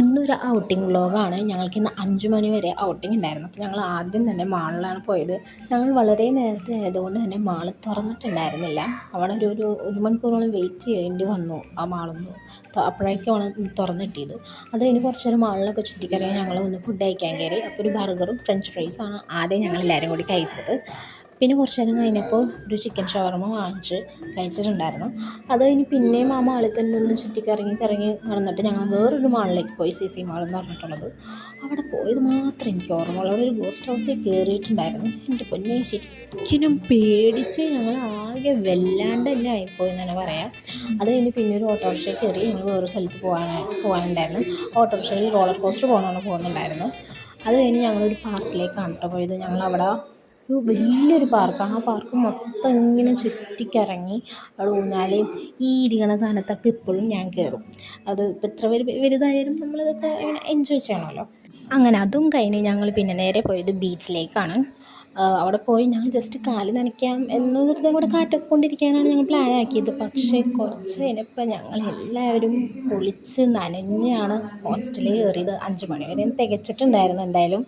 ഇന്നൊരു ഔട്ടിംഗ് വ്ലോഗാണ്. ഞങ്ങൾക്കിന്ന് 5 മണി വരെ ഔട്ടിംഗ് ഉണ്ടായിരുന്നു. അപ്പോൾ ഞങ്ങൾ ആദ്യം തന്നെ മാളിലാണ് പോയത്. ഞങ്ങൾ വളരെ നേരത്തെ ആയതുകൊണ്ട് തന്നെ മാൾ തുറന്നിട്ടുണ്ടായിരുന്നില്ല. അവിടെ ഒരു മണിക്കൂറോളം വെയിറ്റ് ചെയ്യേണ്ടി വന്നു ആ മാളൊന്ന്. അപ്പോഴേക്കാണ് തുറന്നിട്ടിയത്. അത് കഴിഞ്ഞ് കുറച്ച് നേരം മാളിലൊക്കെ ചുറ്റിക്കറങ്ങി ഞങ്ങൾ ഒന്ന് ഫുഡ് കഴിക്കാൻ കയറി. അപ്പോൾ ഒരു ബർഗറും ഫ്രഞ്ച് ഫ്രൈസാണ് ആദ്യം ഞങ്ങൾ എല്ലാവരും കൂടി കഴിച്ചത്. പിന്നെ കുറച്ച് നേരം കഴിഞ്ഞപ്പോൾ ഒരു ചിക്കൻ ഷവർമ വാങ്ങിച്ച് കഴിച്ചിട്ടുണ്ടായിരുന്നു. അത് കഴിഞ്ഞ് പിന്നെയും ആ മാളിൽ തന്നെ ഒന്ന് കറങ്ങി നടന്നിട്ട് ഞങ്ങൾ വേറൊരു മാളിലേക്ക് പോയി, സി സി മാൾ എന്ന് പറഞ്ഞിട്ടുള്ളത്. അവിടെ പോയത് മാത്രം എനിക്ക് ഓർമ്മയുള്ളൂ. അവിടെ ഒരു ഗോസ്റ്റ് ഹൗസിൽ കയറിയിട്ടുണ്ടായിരുന്നു. എൻ്റെ പൊന്നെ, ശരിക്കും പേടിച്ച് ഞങ്ങൾ ആകെ വല്ലാണ്ട് തന്നെ ആയിപ്പോയി എന്ന് തന്നെ പറയാം. അത് കഴിഞ്ഞ് പിന്നെ ഒരു ഓട്ടോറിക്ഷയിൽ കയറി ഞങ്ങൾ വേറൊരു സ്ഥലത്ത് പോകാനുണ്ടായിരുന്നു. ഓട്ടോറിക്ഷയിൽ റോളർ കോസ്റ്റർ പോകുന്നുണ്ടായിരുന്നു. അത് കഴിഞ്ഞ് ഞങ്ങളൊരു പാർക്കിലേക്കാണ് കേട്ടോ പോയത്. ഞങ്ങളവിടെ ഒരു വലിയൊരു പാർക്കാണ്. ആ പാർക്ക് മൊത്തം ഇങ്ങനെ ചുറ്റിക്കറങ്ങി അവിടെ ഊഞ്ഞാലും ഈ ഇരിക്കണ സാധനത്തൊക്കെ ഇപ്പോഴും ഞാൻ കയറും. അത് ഇപ്പം എത്ര വലുതായാലും നമ്മളിതൊക്കെ ഇങ്ങനെ എൻജോയ് ചെയ്യണമല്ലോ. അങ്ങനെ അതും കഴിഞ്ഞ് ഞങ്ങൾ പിന്നെ നേരെ പോയത് ബീച്ചിലേക്കാണ്. അവിടെ പോയി ഞങ്ങൾ ജസ്റ്റ് കാല് നനയ്ക്കാം എന്ന് വെറുതെ കൂടെ കാറ്റൊക്കെ കൊണ്ടിരിക്കാനാണ് ഞങ്ങൾ പ്ലാൻ ആക്കിയത്. പക്ഷേ കുറച്ച് കഴിഞ്ഞപ്പോൾ ഞങ്ങൾ എല്ലാവരും കുളിച്ച് നനഞ്ഞാണ് ഹോസ്റ്റലിൽ കയറിയത്. 5 മണി വരെ തികച്ചിട്ടുണ്ടായിരുന്നു എന്തായാലും.